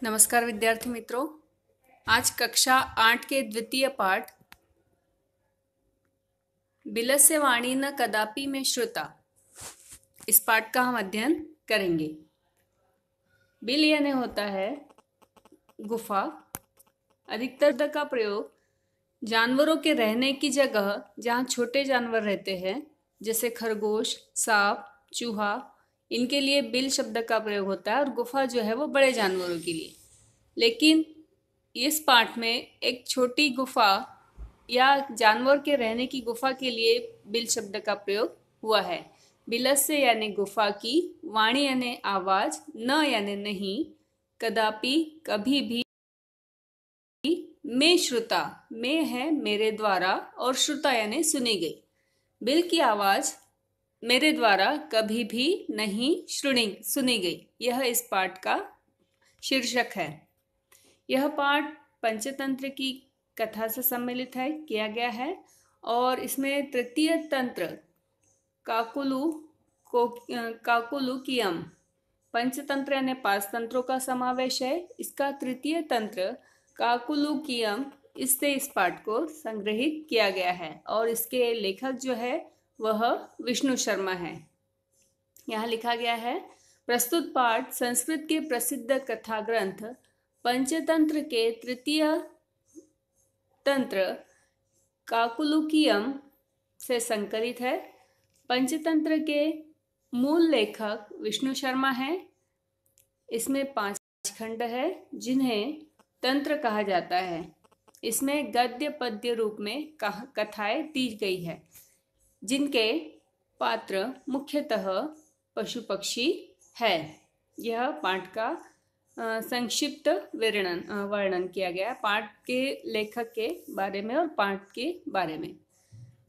नमस्कार विद्यार्थी मित्रों। आज कक्षा 8 के द्वितीय पाठ बिलस्य वाणी न कदापि में श्रुता, इस पाठ का हम अध्ययन करेंगे। बिल यानी होता है गुफा। अधिकतर शब्द का प्रयोग जानवरों के रहने की जगह जहाँ छोटे जानवर रहते हैं जैसे खरगोश, सांप, चूहा, इनके लिए बिल शब्द का प्रयोग होता है और गुफा जो है वो बड़े जानवरों के लिए। लेकिन इस पाठ में एक छोटी गुफा या जानवर के रहने की गुफा के लिए बिल शब्द का प्रयोग हुआ है। बिलस्य यानी गुफा की, वाणी यानी आवाज, न यानी नहीं, कदापि कभी भी, में श्रुता, में है मेरे द्वारा, और श्रुता यानी सुनी गई। बिल की आवाज मेरे द्वारा कभी भी नहीं सुनी गई, यह इस पाठ का शीर्षक है। यह पाठ पंचतंत्र की कथा से सम्मिलित है, किया गया है और इसमें तृतीय तंत्र काकुलुकियम, पंचतंत्र यानी 5 तंत्रों का समावेश है। इसका तृतीय तंत्र काकुलुकियम, इससे इस पाठ को संग्रहित किया गया है और इसके लेखक जो है वह विष्णु शर्मा है। यहाँ लिखा गया है, प्रस्तुत पाठ संस्कृत के प्रसिद्ध कथा ग्रंथ पंचतंत्र के तृतीय तंत्र काकुलुकियम से संकलित है। पंचतंत्र के मूल लेखक विष्णु शर्मा हैं। इसमें 5 खंड है जिन्हें तंत्र कहा जाता है। इसमें गद्य पद्य रूप में कथाएं दी गई है जिनके पात्र मुख्यतः पशु पक्षी है। यह पाठ का संक्षिप्त वर्णन किया गया है, पाठ के लेखक के बारे में और पाठ के बारे में।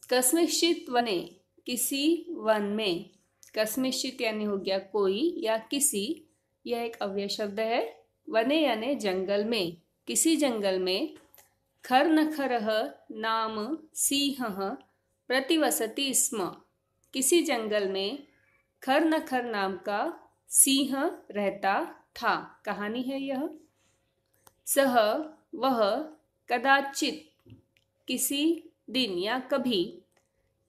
कस्मिंश्चित् वने, किसी वन में, कस्मिंश्चित् यानी हो गया कोई या किसी, यह एक अव्यय शब्द है। वने यानी जंगल में, किसी जंगल में, खरनखरः नाम सिंहः प्रतिवसति स्म, किसी जंगल में खरनखर नाम का सिंह रहता था। कहानी है यह। सह वह, कदाचित किसी दिन या कभी,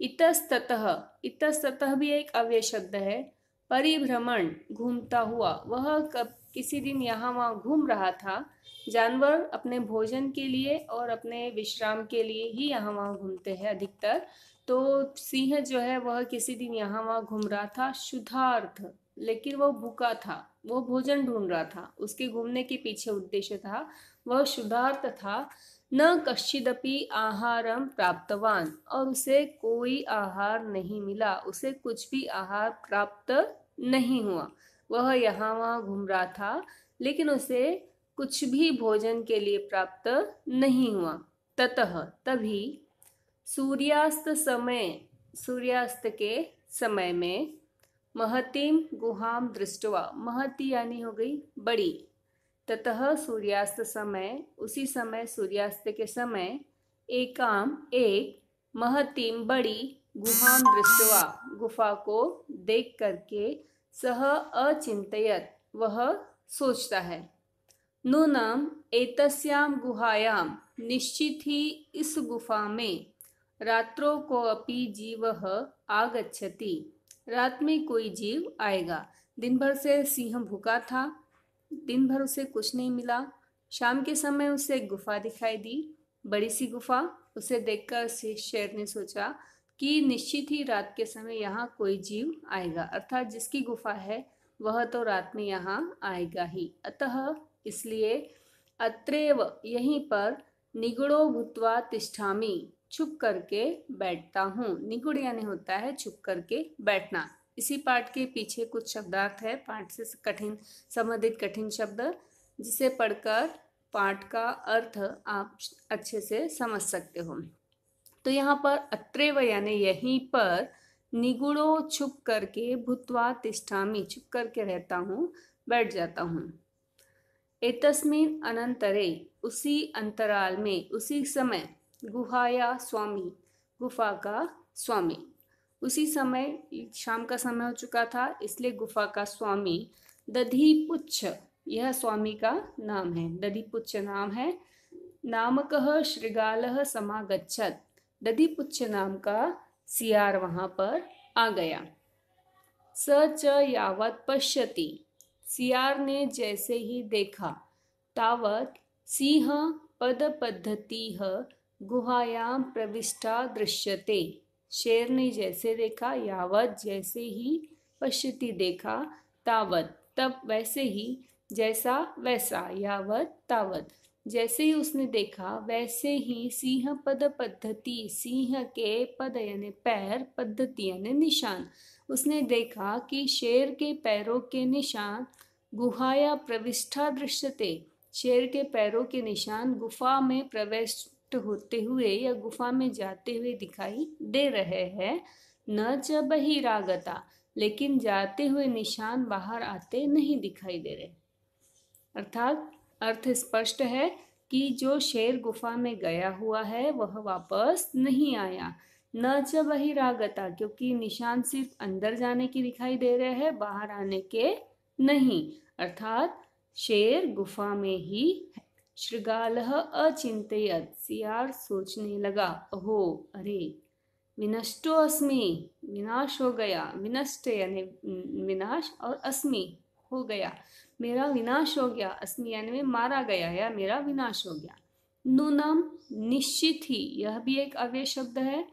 इतस्ततः, इतस्ततः भी एक अव्यय शब्द है, परिभ्रमण घूमता हुआ, वह किसी दिन यहाँ वहाँ घूम रहा था। जानवर अपने भोजन के लिए और अपने विश्राम के लिए ही यहाँ वहाँ घूमते हैं अधिकतर। तो सिंह जो है वह किसी दिन यहाँ वहाँ घूम रहा था शुद्धार्थ, लेकिन वह भूखा था, वो भोजन ढूंढ रहा था। उसके घूमने के पीछे उद्देश्य था, वह शुद्धार्थ था। न कश्चिदपि आहारम प्राप्तवान, और उसे कोई आहार नहीं मिला, उसे कुछ भी आहार प्राप्त नहीं हुआ। वह यहाँ वहाँ घूम रहा था लेकिन उसे कुछ भी भोजन के लिए प्राप्त नहीं हुआ। ततः, तभी, सूर्यास्त समय, सूर्यास्त के समय में, महतीम गुहाम दृष्टवा, महती यानी हो गई बड़ी, ततः सूर्यास्त समय, उसी समय सूर्यास्त के समय, एकाम एक, महतीम बड़ी, गुहाम दृष्टवा, गुफा को देख करके, सह अचिंतयत, वह सोचता है। नूनम एतस्याम गुहायाम, निश्चित ही इस गुफा में, रात्रों को अपि जीवः आगच्छति, रात में कोई जीव आएगा। दिन भर से सिंह भूखा था, दिन भर उसे कुछ नहीं मिला। शाम के समय उसे एक गुफा दिखाई दी, बड़ी सी गुफा। उसे देखकर शेर ने सोचा कि निश्चित ही रात के समय यहाँ कोई जीव आएगा, अर्थात जिसकी गुफा है वह तो रात में यहाँ आएगा ही। अतः इसलिए अत्रैव, यहीं पर, निगुणो भूत्वा तिष्ठामि, छुप करके बैठता हूँ। निगुण यानी होता है छुप करके बैठना। इसी पाठ के पीछे कुछ शब्दार्थ है, पाठ से कठिन संबंधित कठिन शब्द, जिसे पढ़कर पाठ का अर्थ आप अच्छे से समझ सकते हो। तो यहाँ पर अत्रैव यानी यहीं पर, निगुणो छुप करके, भूत्वा तिष्ठामि, छुप करके रहता हूँ, बैठ जाता हूँ। एतस्मिन् अनंतरे, उसी अंतराल में, उसी समय, गुहाया स्वामी, गुफा का स्वामी, उसी समय शाम का समय हो चुका था इसलिए गुफा का स्वामी, दधीपुच्छ यह स्वामी का नाम है, दधिपुच्छ नाम है। नामकः शृगालः समागच्छत्, दधिपुच्छ नाम का सियार वहां पर आ गया। स च यावत् पश्यति, सियार ने जैसे ही देखा, तावत् सिंह पदपद्धतिः गुहायां प्रविष्टा दृश्यते, शेर ने जैसे देखा, यावत् जैसे ही, पश्यति देखा, तावत् तब वैसे ही, जैसा वैसा, यावत् तावत् जैसे ही उसने देखा वैसे ही, सिंह पद पद्धति, सिंह के पद यानी पैर, पद्धति यानी निशान, उसने देखा कि शेर के पैरों के निशान गुहाया प्रविष्टा दृश्यते, शेर के पैरों के निशान गुफा में प्रवेश होते हुए या गुफा में जाते हुए दिखाई दे रहे हैं। न च बहिरागता, लेकिन जाते हुए निशान बाहर आते नहीं दिखाई दे रहे। अर्थात अर्थ स्पष्ट है कि जो शेर गुफा में गया हुआ है वह वापस नहीं आया। न च बहिरागता, क्योंकि निशान सिर्फ अंदर जाने की दिखाई दे रहे हैं, बाहर आने के नहीं। अर्थात शेर गुफा में ही है। शृगालः अचिंतयत्, सियार सोचने लगा, ओहो अरे, विनष्टो अस्मि, विनाश हो गया, विनष्ट यानी विनाश और अस्मि हो गया, मेरा विनाश हो गया, अस्मि यानी में मारा गया या मेरा विनाश हो गया। नूनम निश्चित ही, यह भी एक अव्यय शब्द है।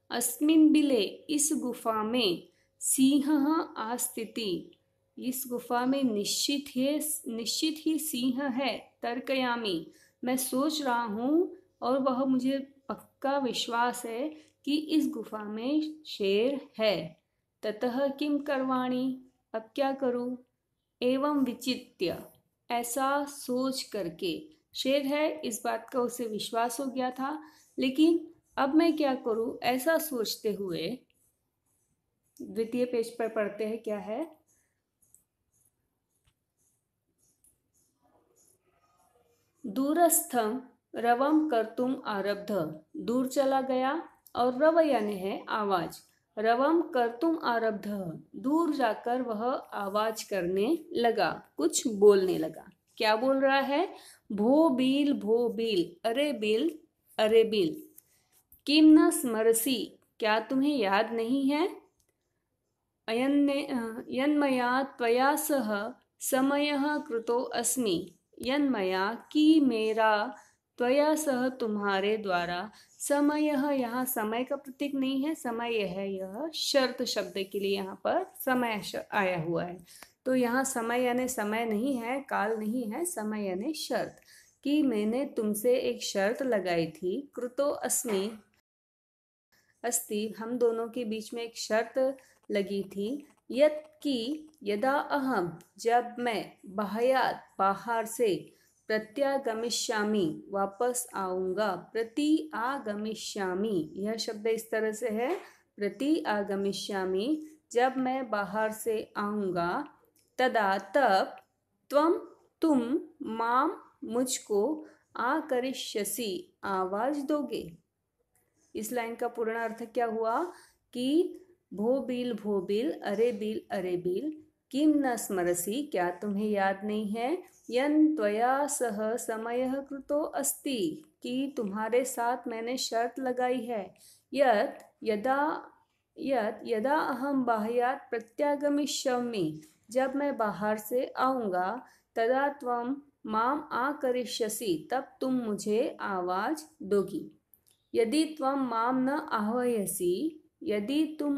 अस्मिन् बिले, इस गुफा में, सिंहः आस्तिति, इस गुफा में निश्चित ही सिंह है। तर्कयामि, मैं सोच रहा हूँ और वह मुझे पक्का विश्वास है कि इस गुफा में शेर है। ततः किम करवाणी, अब क्या करूँ। एवं विचित्य, ऐसा सोच करके, शेर है इस बात का उसे विश्वास हो गया था, लेकिन अब मैं क्या करूँ, ऐसा सोचते हुए द्वितीय पेज पर पढ़ते हैं क्या है। दूरस्थम रवम कर्तुम आरब्ध, दूर चला गया, और रव यानी है आवाज, रवम कर्तुम आरब्ध, दूर जाकर वह आवाज करने लगा, कुछ बोलने लगा। क्या बोल रहा है। भो बील, अरे बिल, किम न स्मरसी, क्या तुम्हें याद नहीं है। यन्मया त्वया सह समयः कृतो अस्मि, यन्मया की मेरा, त्वया सह तुम्हारे द्वारा, समय, यहाँ समय का प्रतीक नहीं है, समय है, यह शर्त शब्द के लिए यहाँ पर समय आया हुआ है। तो यहाँ समय यानी समय नहीं है, काल नहीं है, समय यानी शर्त, कि मैंने तुमसे एक शर्त लगाई थी। कृतो अस्मि अस्ति, हम दोनों के बीच में एक शर्त लगी थी। यत् की यदा अहम, जब मैं, बाह्यात् बाहर से, प्रत्यागमिष्यामि वापस आऊँगा, प्रति आगमिष्यामि, यह शब्द इस तरह से है, प्रति आगमिष्यामि, जब मैं बाहर से आऊँगा, तदा तब, त्वम तुम, माम मुझको, आकरिष्यसि आवाज दोगे। इस लाइन का पूर्ण अर्थ क्या हुआ कि भो बिल, अरे बिल, किम न स्मरसी, क्या तुम्हें याद नहीं है। यन त्वया सह समयः कृतो अस्ति, कि तुम्हारे साथ मैंने शर्त लगाई है। यत यदा अहम बाह्यात् प्रत्यागमिष्यामि, जब मैं बाहर से आऊँगा, तदा त्वम माम आकरिष्यसि, तब तुम मुझे आवाज दोगी। यदि त्वम माम न आह्वयसि, यदि तुम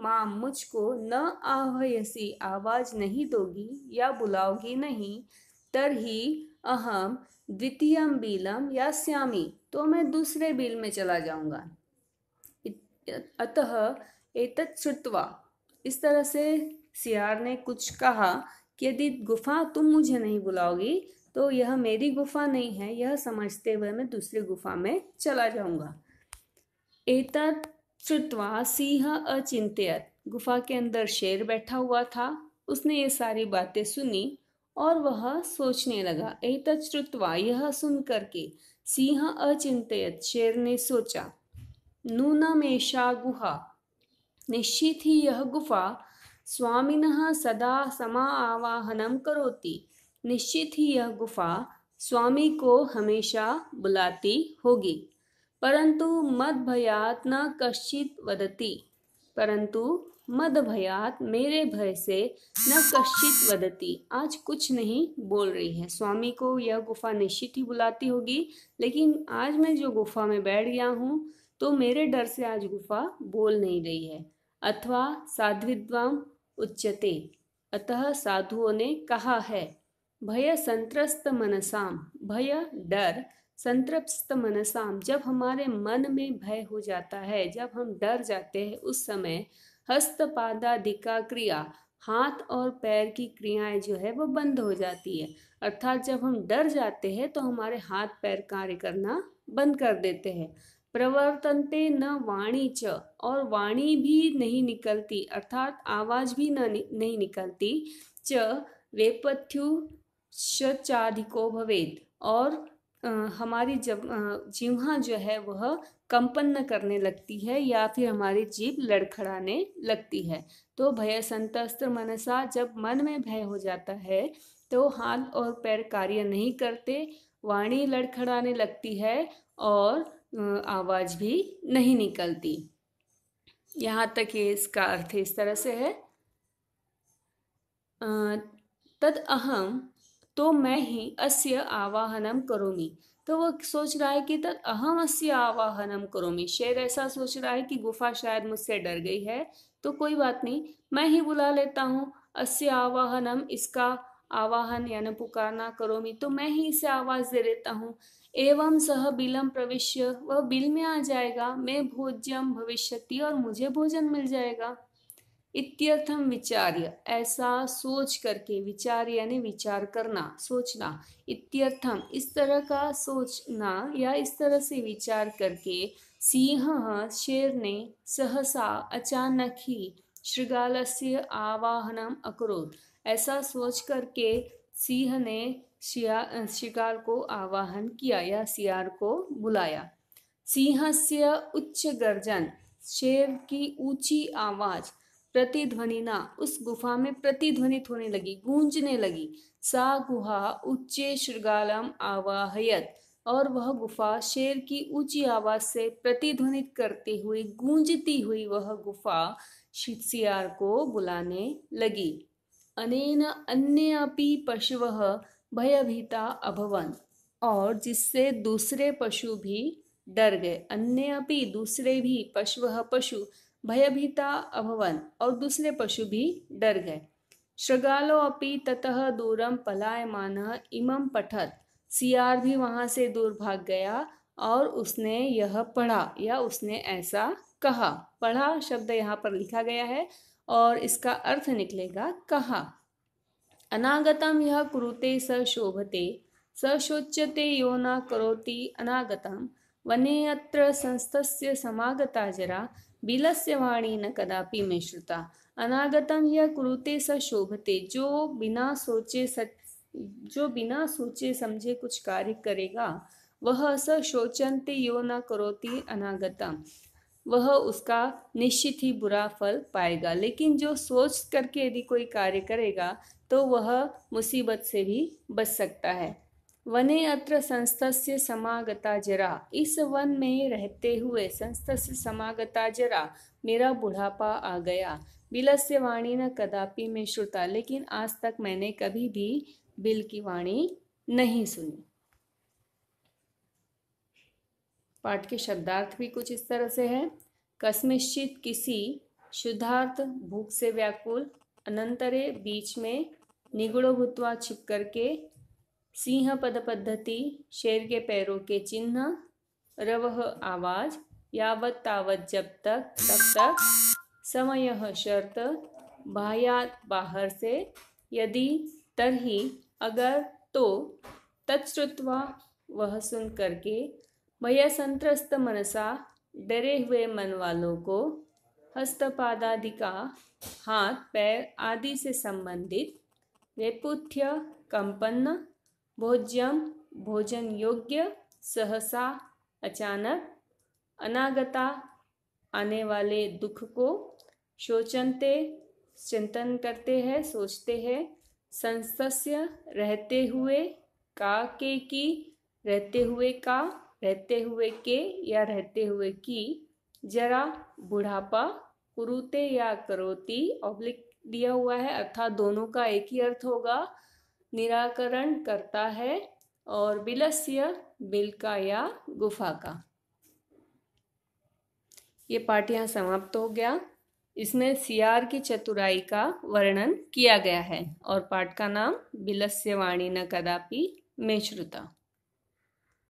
माम मुझको, न आह्वयसि आवाज नहीं दोगी या बुलाओगी नहीं, तरही अहम द्वितीयम बिलम यास्यामि, तो मैं दूसरे बिल में चला जाऊंगा। अतः एतत् श्रुत्वा, इस तरह से सियार ने कुछ कहा कि यदि गुफा तुम मुझे नहीं बुलाओगी तो यह मेरी गुफा नहीं है, यह समझते हुए मैं दूसरी गुफा में चला जाऊंगा। एतत् श्रुत्वा सिंह अचिंत्यत, गुफा के अंदर शेर बैठा हुआ था, उसने ये सारी बातें सुनी और वह सोचने लगा। एतत् श्रुत्वा, यह सुन करके, सिंह अचिंत्यत, शेर ने सोचा। नूनमेषा गुहा, निश्चित ही यह गुफा, स्वामिनः सदा समा आवाहनम करोति। निश्चित ही यह गुफा स्वामी को हमेशा बुलाती होगी। परंतु मद भयात न कश्चित वदति। परंतु मद भयात मेरे भय से न कश्चित वदति, आज कुछ नहीं बोल रही है। स्वामी को यह गुफा निश्चित ही बुलाती होगी, लेकिन आज मैं जो गुफा में बैठ गया हूँ तो मेरे डर से आज गुफा बोल नहीं रही है। अथवा साध्विद्वाम उच्यते, अतः साधुओं ने कहा है। भय संत्रस्त मनसाम, भय डर, संतृप्त मनसाम, जब हमारे मन में भय हो जाता है, जब हम डर जाते हैं, उस समय हस्तपादादिका क्रिया, हाथ और पैर की क्रियाएं जो है वो बंद हो जाती है। अर्थात जब हम डर जाते हैं तो हमारे हाथ पैर कार्य करना बंद कर देते हैं। प्रवर्तन्ते न वाणी च, और वाणी भी नहीं निकलती, अर्थात आवाज भी नहीं निकलती। च वेपथ्यु चाधिको भवेद, और हमारी जब जिह्वा जो है वह कंपन न करने लगती है या फिर हमारी जीभ लड़खड़ाने लगती है। तो भय संतस्त्र मनसा, जब मन में भय हो जाता है तो हाथ और पैर कार्य नहीं करते, वाणी लड़खड़ाने लगती है और आवाज भी नहीं निकलती। यहाँ तक ये इसका अर्थ इस तरह से है। तद अहम, तो मैं ही अस्य आवाहनम करोमि। तो वो सोच रहा है कि तद अहम अस्य आवाहनम करोमि, शेर ऐसा सोच रहा है कि गुफा शायद मुझसे डर गई है, तो कोई बात नहीं, मैं ही बुला लेता हूँ। अस्य आवाहनम, इसका आवाहन यानी पुकारना, करोमि तो मैं ही इसे आवाज दे देता हूँ। एवं सह बिलम प्रविश्य, वह बिल में आ जाएगा। मैं भोज्यम भविष्यति, और मुझे भोजन मिल जाएगा। इत्यर्थम विचार्य, ऐसा सोच करके, विचार यानी विचार करना, सोचना। इत्यर्थम, इस तरह का सोचना या इस तरह से विचार करके, सिंह, शेर ने, सहसा अचानक ही, शृगालस्य आवाहनम अकरोत्, ऐसा सोच करके सिंह ने शिकार को आवाहन किया या सियार को बुलाया। सिंहस्य उच्च गर्जन, शेर की ऊंची आवाज, प्रतिध्वनिना, उस गुफा में प्रतिध्वनित होने लगी, गूंजने लगी। सा गुहा उच्चे शृगालम आवाहयत, और वह गुफा शेर की ऊंची आवाज से प्रतिध्वनित करती हुई, गूंजती हुई वह गुफा सियार को बुलाने लगी। अनेन अन्य अपि पशवः भयभीता अभवन, और जिससे दूसरे पशु भी डर गए। अन्य अपि, दूसरे भी, पशवः पशु, भयभीता अभवन, और दूसरे पशु भी डर गए। शृगालो अपि ततः दूरम पलायमानः इमं पठत, सियार भी वहां से दूर भाग गया और उसने यह पढ़ा या उसने ऐसा कहा। पढ़ा शब्द यहाँ पर लिखा गया है और इसका अर्थ निकलेगा कहा। अनागतम यह कुरुते स शोभते, स शोच्यते यो न करोति अनागतम। वने अत्र संस्थस्य समागता जरा, बिलस्य वाणी न कदापि मे श्रुता। अनागतम यह कुरुते स शोभते, जो बिना सोचे समझे कुछ कार्य करेगा, वह स शोचन्ते यो न करोति अनागतम, वह उसका निश्चित ही बुरा फल पाएगा। लेकिन जो सोच करके यदि कोई कार्य करेगा तो वह मुसीबत से भी बच सकता है। वने अत्र संस्थस्य समागता जरा, इस वन में रहते हुए, संस्थस्य समागता जरा, मेरा बुढ़ापा आ गया। बिलस्य वाणी न कदापि में श्रुता, लेकिन आज तक मैंने कभी भी बिल की वाणी नहीं सुनी। पाठ के शब्दार्थ भी कुछ इस तरह से है। कस्मिश्चित, किसी, शुद्धार्थ, भूख से व्याकुल, अनंतरे, बीच में, निगुड़ो भूत्वा, छिप करके, सिंह पद पद्धति, शेर के पैरों के चिन्ह, रवह आवाज, यावत तावत जब तक तब तक, समय शर्त, बाह्यात बाहर से, यदि, तरही अगर, तो, तत्श्रुत्वा वह सुन करके, भय संत्रस्त मनसा, डरे हुए मन वालों को, हस्तपादादिका, हाथ पैर आदि से संबंधित, वेपुथ्य कंपन्न, भोज्यम भोजन योग्य, सहसा अचानक, अनागता आने वाले दुख को, शोचन्ते चिंतन करते हैं, सोचते हैं। संस्तस्य रहते हुए, का के की, रहते हुए का, रहते हुए के या रहते हुए की। जरा बुढ़ापा, कुरुते या करोती, ऑब्लिक दिया हुआ है अर्थात दोनों का एक ही अर्थ होगा। निराकरण करता है। और बिलस्य बिल का या गुफा का। ये पाठ यहाँ समाप्त हो गया। इसमें सियार की चतुराई का वर्णन किया गया है और पाठ का नाम बिलस्य वाणी न कदापि में श्रुता।